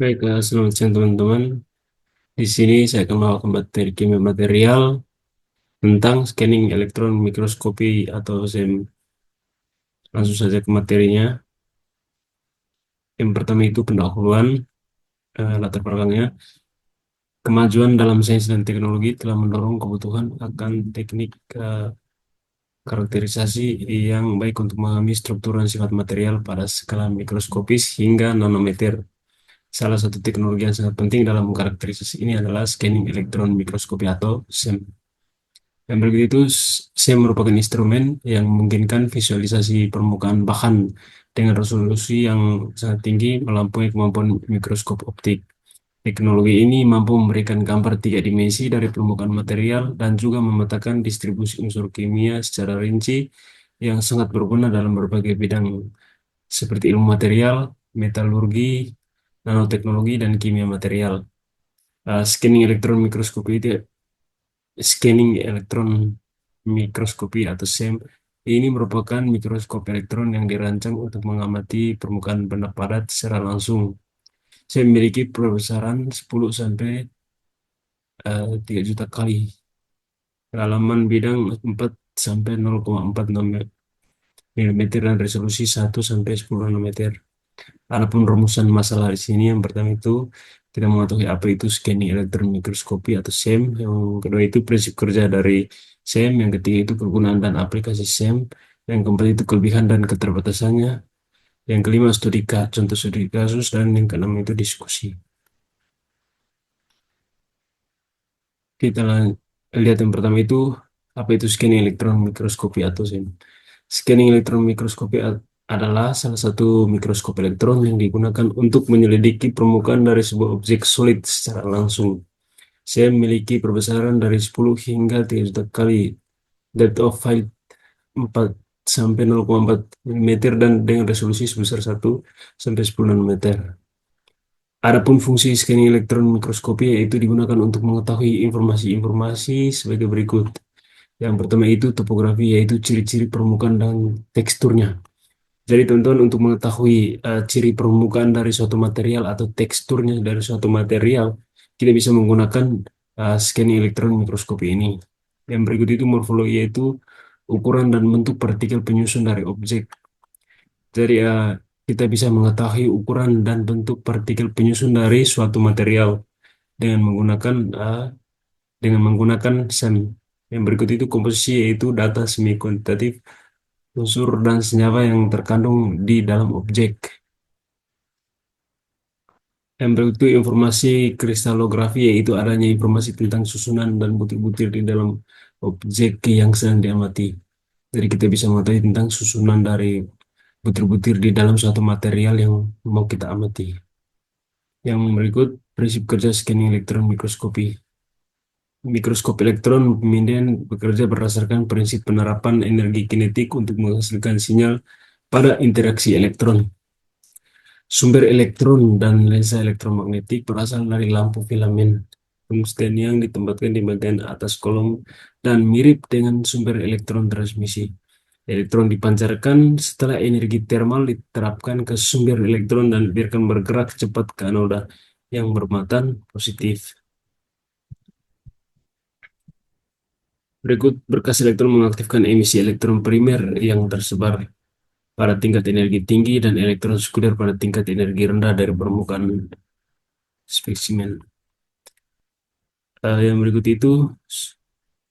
Baik, selamat siang teman-teman. Di sini saya akan membawakan materi kimia material tentang scanning elektron mikroskopi atau SEM. Langsung saja ke materinya. Yang pertama itu pendahuluan, latar belakangnya. Kemajuan dalam sains dan teknologi telah mendorong kebutuhan akan teknik karakterisasi yang baik untuk memahami struktur dan sifat material pada skala mikroskopis hingga nanometer. Salah satu teknologi yang sangat penting dalam karakterisasi ini adalah scanning elektron mikroskopi atau SEM. Yang berikut itu SEM merupakan instrumen yang memungkinkan visualisasi permukaan bahan dengan resolusi yang sangat tinggi melampaui kemampuan mikroskop optik. Teknologi ini mampu memberikan gambar tiga dimensi dari permukaan material dan juga memetakan distribusi unsur kimia secara rinci yang sangat berguna dalam berbagai bidang seperti ilmu material, metalurgi, nanoteknologi, dan kimia material. Scanning elektron mikroskopi itu Scanning elektron mikroskopi atau SEM ini merupakan mikroskop elektron yang dirancang untuk mengamati permukaan benda padat secara langsung. SEM memiliki perbesaran 10 sampai 3 juta kali. Kedalaman bidang 4 sampai 0,4 mm dan resolusi 1 sampai 10 nanometer. Adapun rumusan masalah di sini yang pertama itu kita mengetahui apa itu scanning elektron mikroskopi atau SEM. Yang kedua itu prinsip kerja dari SEM. Yang ketiga itu kegunaan dan aplikasi SEM. Yang keempat itu kelebihan dan keterbatasannya. Yang kelima contoh studi kasus, dan yang keenam itu diskusi. Kita lihat yang pertama itu apa itu scanning elektron mikroskopi atau SEM. Scanning elektron mikroskopi adalah salah satu mikroskop elektron yang digunakan untuk menyelidiki permukaan dari sebuah objek solid secara langsung. Saya memiliki perbesaran dari 10 hingga 3 juta kali depth of field 4 sampai 0,4 mm dan dengan resolusi sebesar 1 sampai 10 nanometer. Adapun fungsi scanning elektron mikroskopi yaitu digunakan untuk mengetahui informasi-informasi sebagai berikut. Yang pertama itu topografi, yaitu ciri-ciri permukaan dan teksturnya. Jadi teman-teman untuk mengetahui ciri permukaan dari suatu material atau teksturnya dari suatu material, kita bisa menggunakan scanning elektron mikroskopi ini. Yang berikut itu morfologi, yaitu ukuran dan bentuk partikel penyusun dari objek. Jadi kita bisa mengetahui ukuran dan bentuk partikel penyusun dari suatu material dengan menggunakan SEM. Yang berikut itu komposisi, yaitu data semi kuantitatif unsur dan senyawa yang terkandung di dalam objek. Yang berikut itu informasi kristalografi, yaitu adanya informasi tentang susunan dan butir-butir di dalam objek yang sedang diamati. Jadi kita bisa mengetahui tentang susunan dari butir-butir di dalam suatu material yang mau kita amati. Yang berikut prinsip kerja scanning elektron mikroskopi. Mikroskop elektron kemudian bekerja berdasarkan prinsip penerapan energi kinetik untuk menghasilkan sinyal pada interaksi elektron. Sumber elektron dan lensa elektromagnetik berasal dari lampu filamen tungsten yang ditempatkan di bagian atas kolom dan mirip dengan sumber elektron transmisi. Elektron dipancarkan setelah energi termal diterapkan ke sumber elektron dan biarkan bergerak cepat ke anoda yang bermuatan positif. Berikut berkas elektron mengaktifkan emisi elektron primer yang tersebar pada tingkat energi tinggi dan elektron sekunder pada tingkat energi rendah dari permukaan spesimen. Yang berikut itu,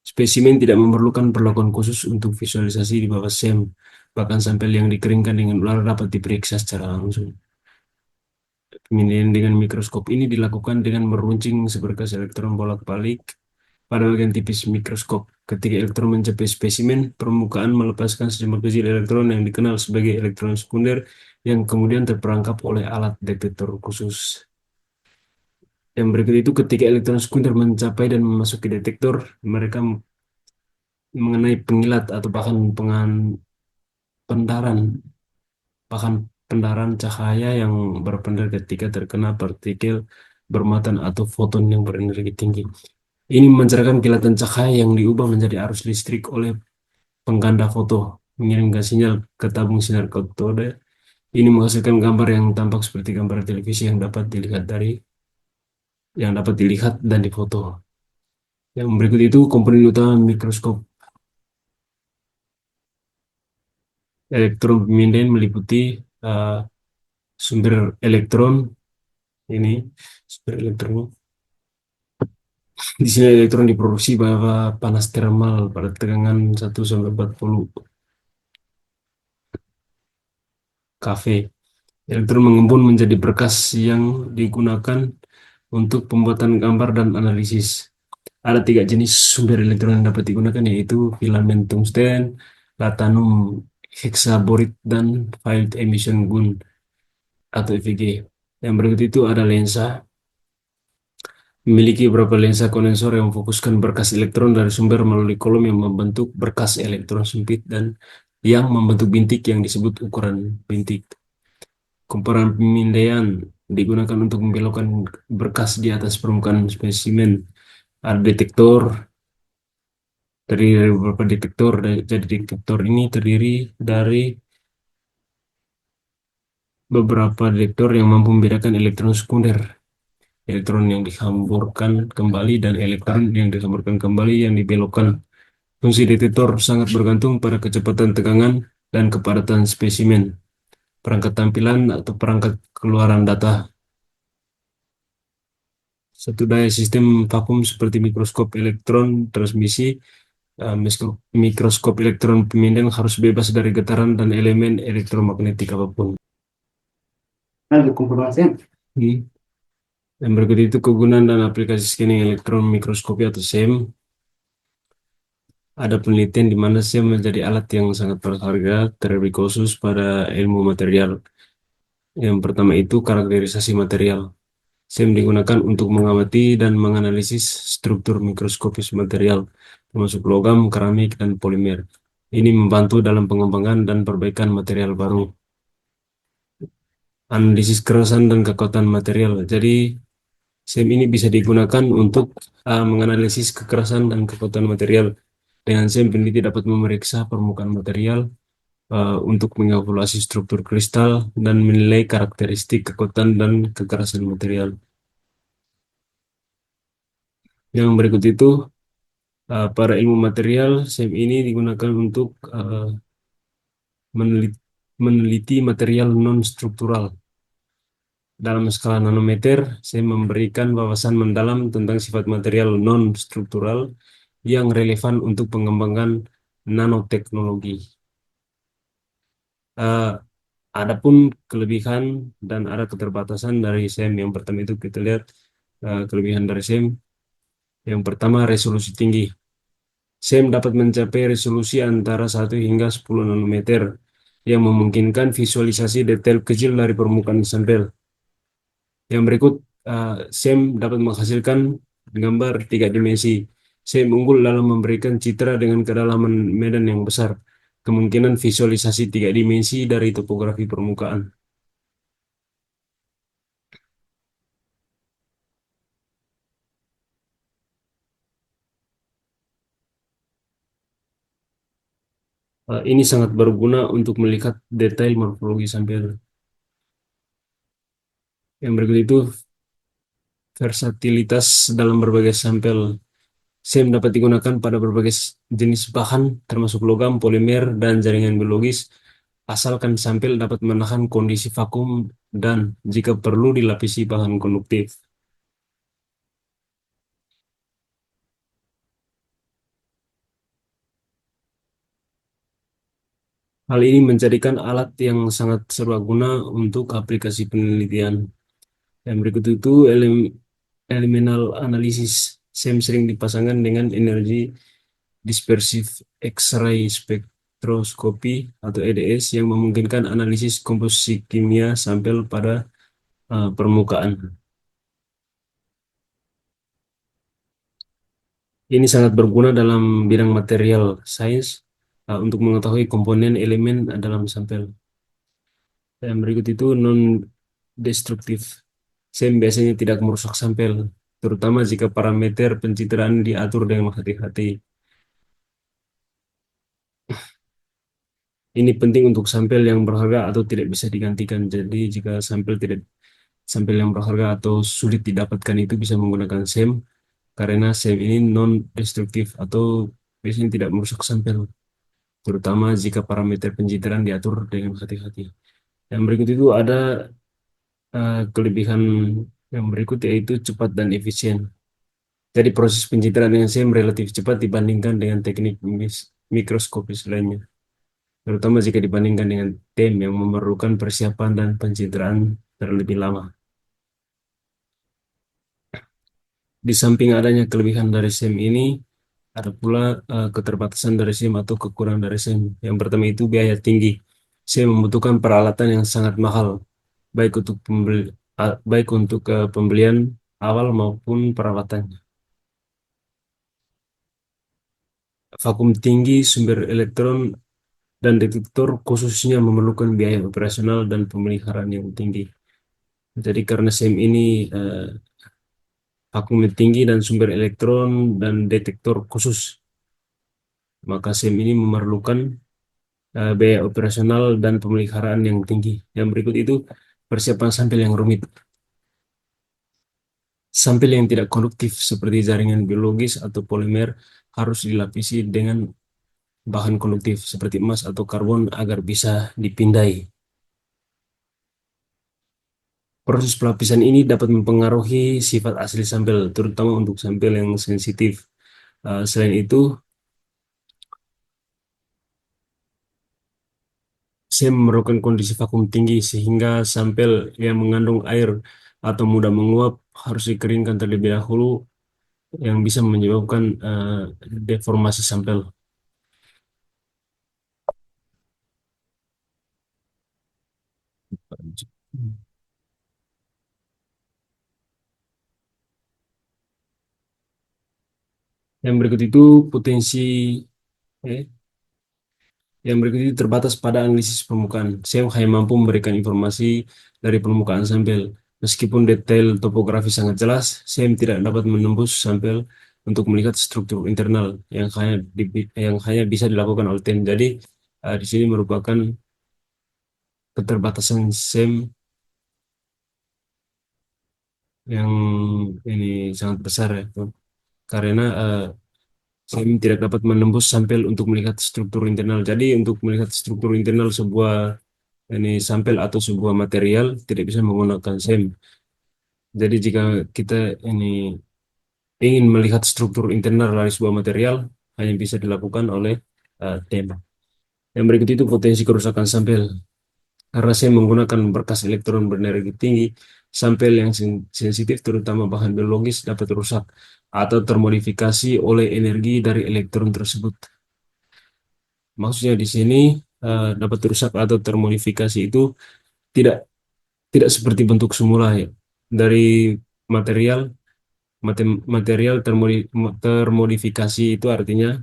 spesimen tidak memerlukan perlakuan khusus untuk visualisasi di bawah SEM. Bahkan sampel yang dikeringkan dengan ular dapat diperiksa secara langsung. Pemindahan dengan mikroskop ini dilakukan dengan meruncing seberkas elektron bolak-balik pada bagian tipis mikroskop. Ketika elektron mencapai spesimen, permukaan melepaskan sejumlah kecil elektron yang dikenal sebagai elektron sekunder yang kemudian terperangkap oleh alat detektor khusus. Yang berikut itu ketika elektron sekunder mencapai dan memasuki detektor, mereka mengenai pengilat atau pendaran, bahkan pendaran cahaya yang berpendar ketika terkena partikel bermuatan atau foton yang berenergi tinggi. Ini memancarkan kilatan cahaya yang diubah menjadi arus listrik oleh pengganda foto, mengirimkan sinyal ke tabung sinar katode Ini menghasilkan gambar yang tampak seperti gambar televisi yang dapat dilihat dan difoto. Yang berikut itu komponen utama mikroskop elektron pemindaian meliputi eh, sumber elektron ini sumber elektron. Di sini elektron diproduksi pada panas termal pada tegangan 1 sampai 40 kV. Elektron mengembun menjadi berkas yang digunakan untuk pembuatan gambar dan analisis. Ada 3 jenis sumber elektron yang dapat digunakan yaitu filamen tungsten, latanum hexaborid, dan field emission gun atau FEG. Yang berikut itu ada lensa. Memiliki beberapa lensa kondensor yang memfokuskan berkas elektron dari sumber melalui kolom yang membentuk berkas elektron sempit dan yang membentuk bintik yang disebut ukuran bintik. Komparan pemindaian digunakan untuk membelokkan berkas di atas permukaan spesimen. Ada detektor, terdiri dari beberapa detektor. Jadi detektor ini terdiri dari beberapa detektor yang mampu membedakan elektron sekunder, elektron yang dihamburkan kembali, dan elektron yang dihamburkan kembali yang dibelokkan. Fungsi detektor sangat bergantung pada kecepatan tegangan dan kepadatan spesimen. Perangkat tampilan atau perangkat keluaran data. Satu daya sistem vakum seperti mikroskop elektron transmisi, mikroskop elektron pemindaian harus bebas dari getaran dan elemen elektromagnetik apapun. Ada komprovasi. Yang berikut itu kegunaan dan aplikasi scanning elektron mikroskopi atau SEM. Ada penelitian di mana SEM menjadi alat yang sangat berharga, terlebih khusus pada ilmu material. Yang pertama itu karakterisasi material. SEM digunakan untuk mengamati dan menganalisis struktur mikroskopis material, termasuk logam, keramik, dan polimer. Ini membantu dalam pengembangan dan perbaikan material baru. Analisis kerasan dan kekuatan material. Jadi, SEM ini bisa digunakan untuk menganalisis kekerasan dan kekuatan material. Dengan SEM, peneliti dapat memeriksa permukaan material untuk mengevaluasi struktur kristal dan menilai karakteristik kekuatan dan kekerasan material. Yang berikut itu, para ilmu material, SEM ini digunakan untuk meneliti, meneliti material non-struktural. Dalam skala nanometer, saya memberikan wawasan mendalam tentang sifat material non-struktural yang relevan untuk pengembangan nanoteknologi. Eh, Adapun kelebihan dan ada keterbatasan dari SEM. Yang pertama itu kita lihat kelebihan dari SEM. Yang pertama, resolusi tinggi. SEM dapat mencapai resolusi antara 1 hingga 10 nanometer yang memungkinkan visualisasi detail kecil dari permukaan sampel. Yang berikut, SEM dapat menghasilkan gambar 3 dimensi. SEM unggul dalam memberikan citra dengan kedalaman medan yang besar, kemungkinan visualisasi 3 dimensi dari topografi permukaan. Ini sangat berguna untuk melihat detail morfologi sampel. Yang berikut itu versatilitas dalam berbagai sampel. SEM dapat digunakan pada berbagai jenis bahan, termasuk logam, polimer, dan jaringan biologis, asalkan sampel dapat menahan kondisi vakum dan jika perlu dilapisi bahan konduktif. Hal ini menjadikan alat yang sangat serbaguna untuk aplikasi penelitian. Yang berikut itu elemental analisis. SEM sering dipasangkan dengan energi dispersif X-ray spektroskopi atau EDS yang memungkinkan analisis komposisi kimia sampel pada permukaan. Ini sangat berguna dalam bidang material sains untuk mengetahui komponen elemen dalam sampel. Yang berikut itu non-destruktif. SEM biasanya tidak merusak sampel, terutama jika parameter pencitraan diatur dengan hati-hati. Ini penting untuk sampel yang berharga atau tidak bisa digantikan. Jadi jika sampel yang berharga atau sulit didapatkan itu bisa menggunakan SEM karena SEM ini non-destruktif atau biasanya tidak merusak sampel, terutama jika parameter pencitraan diatur dengan hati-hati. Yang berikut itu ada kelebihan yang berikut yaitu cepat dan efisien. Jadi proses pencitraan dengan SEM relatif cepat dibandingkan dengan teknik mikroskopis lainnya, terutama jika dibandingkan dengan TEM yang memerlukan persiapan dan pencitraan terlebih lama. Di samping adanya kelebihan dari SEM ini, ada pula keterbatasan dari SEM atau kekurangan dari SEM. Yang pertama itu biaya tinggi. SEM membutuhkan peralatan yang sangat mahal, baik untuk pembelian awal maupun perawatannya. Vakum tinggi, sumber elektron, dan detektor khususnya memerlukan biaya operasional dan pemeliharaan yang tinggi. Jadi karena SEM ini vakumnya tinggi dan sumber elektron dan detektor khusus, maka SEM ini memerlukan biaya operasional dan pemeliharaan yang tinggi. Yang berikut itu persiapan sampel yang rumit. Sampel yang tidak konduktif seperti jaringan biologis atau polimer harus dilapisi dengan bahan konduktif seperti emas atau karbon agar bisa dipindai. Proses pelapisan ini dapat mempengaruhi sifat asli sampel, terutama untuk sampel yang sensitif. Selain itu, saya memerlukan kondisi vakum tinggi sehingga sampel yang mengandung air atau mudah menguap harus dikeringkan terlebih dahulu yang bisa menyebabkan deformasi sampel. Yang berikut itu potensi eh, yang berikut itu terbatas pada analisis permukaan. Saya hanya mampu memberikan informasi dari permukaan sampel. Meskipun detail topografi sangat jelas, saya tidak dapat menembus sampel untuk melihat struktur internal yang hanya bisa dilakukan oleh tim. Jadi di sini merupakan keterbatasan SEM yang ini sangat besar ya, karena SEM tidak dapat menembus sampel untuk melihat struktur internal. Jadi untuk melihat struktur internal sebuah ini sampel atau sebuah material tidak bisa menggunakan SEM. Jadi jika kita ini ingin melihat struktur internal dari sebuah material, hanya bisa dilakukan oleh TEM. Yang berikut itu potensi kerusakan sampel. Karena saya menggunakan berkas elektron berenergi tinggi, sampel yang sensitif terutama bahan biologis dapat rusak atau termodifikasi oleh energi dari elektron tersebut. Maksudnya di sini dapat rusak atau termodifikasi itu tidak tidak seperti bentuk semula ya. Dari material material termodifikasi itu artinya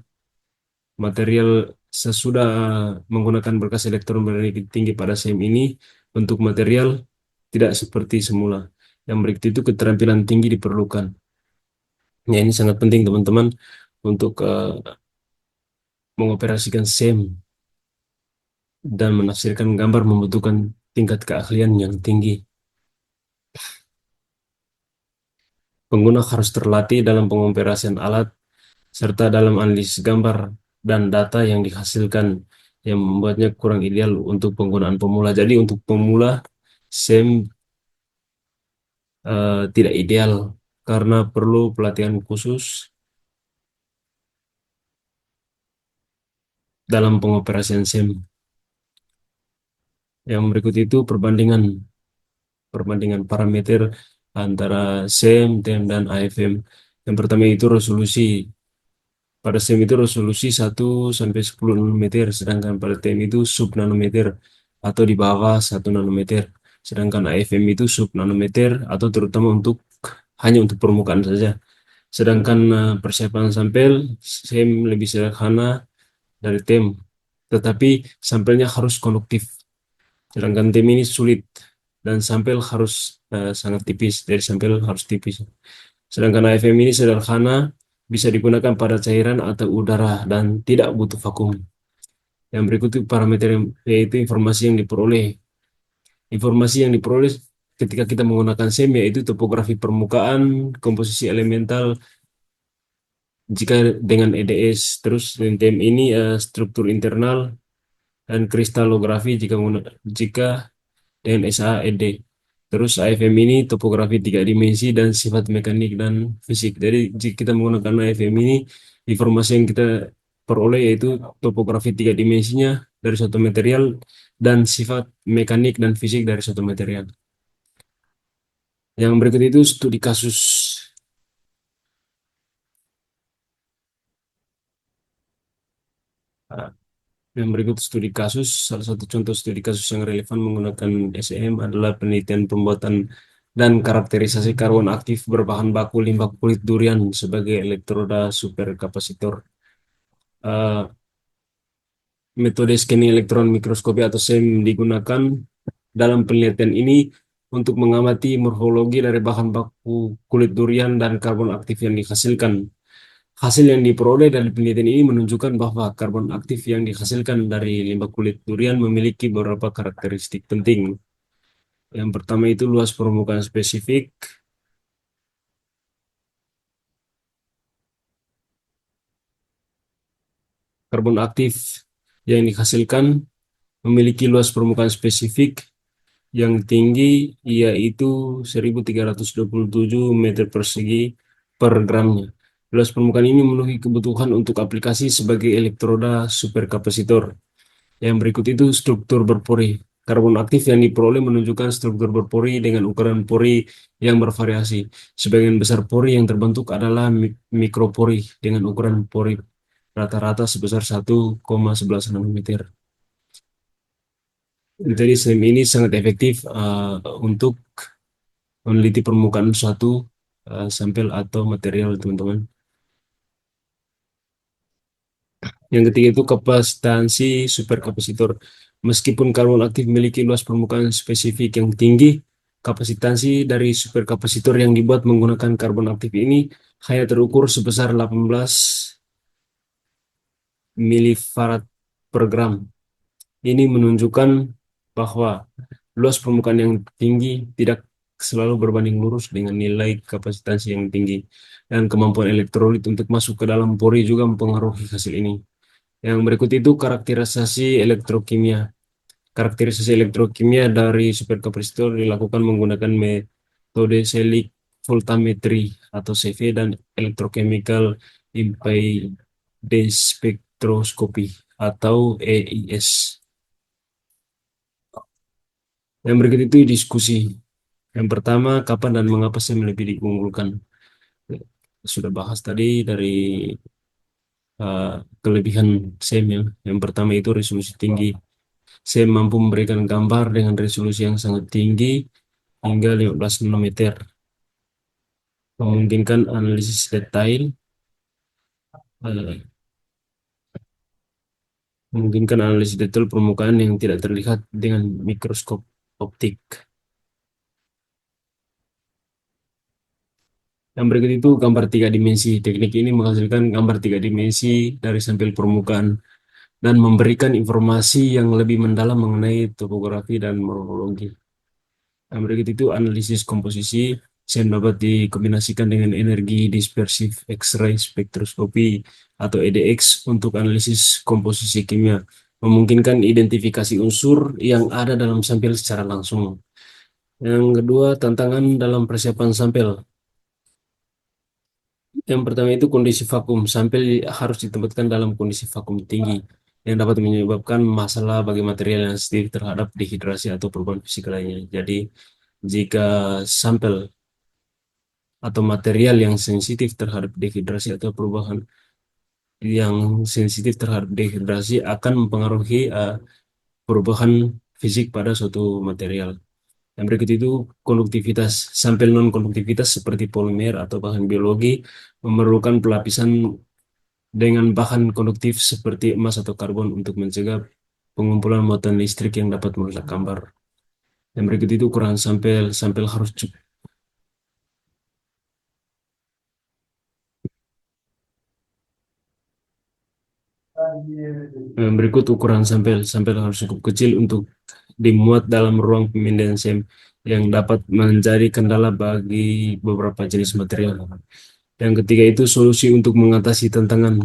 material sesudah menggunakan berkas elektron berenergi tinggi pada SEM ini, bentuk material tidak seperti semula. Yang berikut itu keterampilan tinggi diperlukan. Ya, ini sangat penting teman-teman untuk mengoperasikan SEM dan menafsirkan gambar membutuhkan tingkat keahlian yang tinggi. Pengguna harus terlatih dalam pengoperasian alat serta dalam analisis gambar dan data yang dihasilkan yang membuatnya kurang ideal untuk penggunaan pemula. Jadi untuk pemula, SEM tidak ideal karena perlu pelatihan khusus dalam pengoperasian SEM. Yang berikut itu perbandingan perbandingan parameter antara SEM, TEM, dan AFM. Yang pertama itu resolusi. Pada SEM itu resolusi 1 sampai 10 nanometer, sedangkan pada TEM itu sub nanometer atau di bawah 1 nanometer. Sedangkan AFM itu sub nanometer atau terutama hanya untuk permukaan saja. Sedangkan persiapan sampel SEM lebih sederhana dari TEM, tetapi sampelnya harus konduktif. Sedangkan TEM ini sulit dan sampel harus sangat tipis, dari sampel harus tipis. Sedangkan AFM ini sederhana, bisa digunakan pada cairan atau udara dan tidak butuh vakum. Yang berikut itu parameter yang, yaitu informasi yang diperoleh. Informasi yang diperoleh ketika kita menggunakan SEM yaitu topografi permukaan, komposisi elemental jika dengan EDS, terus NTM ini struktur internal dan kristalografi jika dengan SAED. Terus AFM ini topografi tiga dimensi dan sifat mekanik dan fisik. Jadi jika kita menggunakan AFM ini, informasi yang kita peroleh yaitu topografi tiga dimensinya dari suatu material dan sifat mekanik dan fisik dari suatu material. Yang berikut itu studi kasus. Ah, Yang berikut studi kasus, salah satu contoh studi kasus yang relevan menggunakan SEM adalah penelitian pembuatan dan karakterisasi karbon aktif berbahan baku limbah kulit durian sebagai elektroda superkapasitor. Eh, Metode scanning elektron mikroskopi atau SEM digunakan dalam penelitian ini untuk mengamati morfologi dari bahan baku kulit durian dan karbon aktif yang dihasilkan. Hasil yang diperoleh dari penelitian ini menunjukkan bahwa karbon aktif yang dihasilkan dari limbah kulit durian memiliki beberapa karakteristik penting. Yang pertama itu luas permukaan spesifik. Karbon aktif yang dihasilkan memiliki luas permukaan spesifik yang tinggi, yaitu 1327 meter persegi per gramnya. Luas permukaan ini memenuhi kebutuhan untuk aplikasi sebagai elektroda superkapasitor. Yang berikut itu struktur berpori. Karbon aktif yang diperoleh menunjukkan struktur berpori dengan ukuran pori yang bervariasi. Sebagian besar pori yang terbentuk adalah mikropori dengan ukuran pori rata-rata sebesar 1,11 nanometer. Jadi SEM ini sangat efektif untuk meneliti permukaan suatu sampel atau material, teman-teman. Yang ketiga itu kapasitansi superkapasitor. Meskipun karbon aktif memiliki luas permukaan spesifik yang tinggi, kapasitansi dari superkapasitor yang dibuat menggunakan karbon aktif ini hanya terukur sebesar 18 milifarad per gram. Ini menunjukkan bahwa luas permukaan yang tinggi tidak selalu berbanding lurus dengan nilai kapasitansi yang tinggi. Dan kemampuan elektrolit untuk masuk ke dalam pori juga mempengaruhi hasil ini. Yang berikut itu karakterisasi elektrokimia. Karakterisasi elektrokimia dari superkapasitor dilakukan menggunakan metode selik voltammetri atau CV dan electrochemical impedance spectroscopy atau EIS. Yang berikut itu diskusi. Yang pertama, kapan dan mengapa SEM lebih diunggulkan? Sudah bahas tadi dari uh, kelebihan SEM ya. Yang pertama itu resolusi tinggi. SEM mampu memberikan gambar dengan resolusi yang sangat tinggi hingga 15 nanometer, memungkinkan analisis detail, eh, memungkinkan analisis detail permukaan yang tidak terlihat dengan mikroskop optik. Yang berikut itu gambar tiga dimensi. Teknik ini menghasilkan gambar tiga dimensi dari sampel permukaan dan memberikan informasi yang lebih mendalam mengenai topografi dan morfologi. Yang berikut itu analisis komposisi yang dapat dikombinasikan dengan energi dispersif X-ray spektroskopi atau EDX untuk analisis komposisi kimia, memungkinkan identifikasi unsur yang ada dalam sampel secara langsung. Yang kedua, tantangan dalam persiapan sampel. Yang pertama itu kondisi vakum. Sampel harus ditempatkan dalam kondisi vakum tinggi yang dapat menyebabkan masalah bagi material yang sensitif terhadap dehidrasi atau perubahan fisik lainnya. Jadi, jika sampel atau material yang sensitif terhadap dehidrasi atau perubahan yang sensitif terhadap dehidrasi akan mempengaruhi perubahan fisik pada suatu material. Yang berikut itu konduktivitas. Sampel non-konduktivitas seperti polimer atau bahan biologi memerlukan pelapisan dengan bahan konduktif seperti emas atau karbon untuk mencegah pengumpulan muatan listrik yang dapat merusak gambar. Yang berikut itu ukuran sampel. Sampel harus cukup. Berikut ukuran sampel. Sampel harus cukup kecil untuk dimuat dalam ruang pemindahan SEM yang dapat menjadi kendala bagi beberapa jenis material. Yang ketiga itu solusi untuk mengatasi tantangan.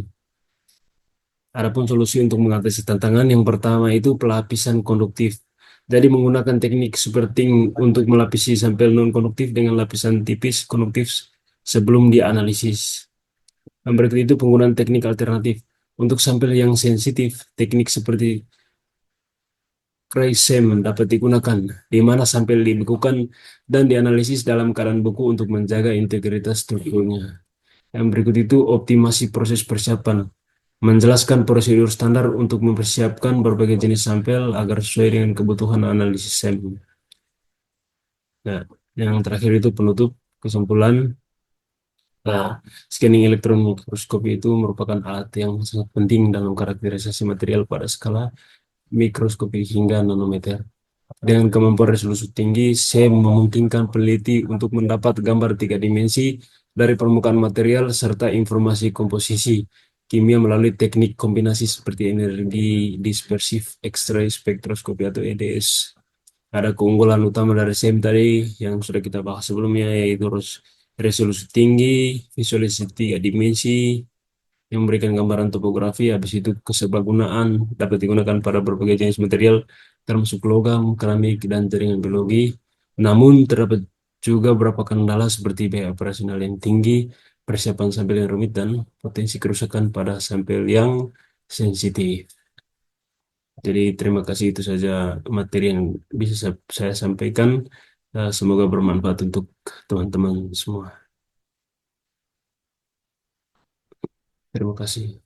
Adapun solusi untuk mengatasi tantangan yang pertama itu pelapisan konduktif. Jadi menggunakan teknik superting untuk melapisi sampel non-konduktif dengan lapisan tipis konduktif sebelum dianalisis. Dan berikut itu penggunaan teknik alternatif. Untuk sampel yang sensitif, teknik seperti Kreisem dapat digunakan, di mana sampel dibekukan dan dianalisis dalam keadaan beku untuk menjaga integritas strukturnya. Yang berikut itu optimasi proses persiapan, menjelaskan prosedur standar untuk mempersiapkan berbagai jenis sampel agar sesuai dengan kebutuhan analisis sampel. Nah, yang terakhir itu penutup kesimpulan. Nah, scanning elektron mikroskopi itu merupakan alat yang sangat penting dalam karakterisasi material pada skala mikroskopi hingga nanometer. Dengan kemampuan resolusi tinggi, SEM memungkinkan peneliti untuk mendapat gambar tiga dimensi dari permukaan material serta informasi komposisi kimia melalui teknik kombinasi seperti energi dispersif X-ray spektroskopi atau EDS. Ada keunggulan utama dari SEM tadi yang sudah kita bahas sebelumnya, yaitu resolusi tinggi, visualisasi tiga dimensi, yang memberikan gambaran topografi. Habis itu keserbaguna dapat digunakan pada berbagai jenis material termasuk logam, keramik, dan jaringan biologi. Namun terdapat juga beberapa kendala seperti biaya operasional yang tinggi, persiapan sampel yang rumit, dan potensi kerusakan pada sampel yang sensitif. Jadi terima kasih, itu saja materi yang bisa saya sampaikan. Semoga bermanfaat untuk teman-teman semua. Terima kasih.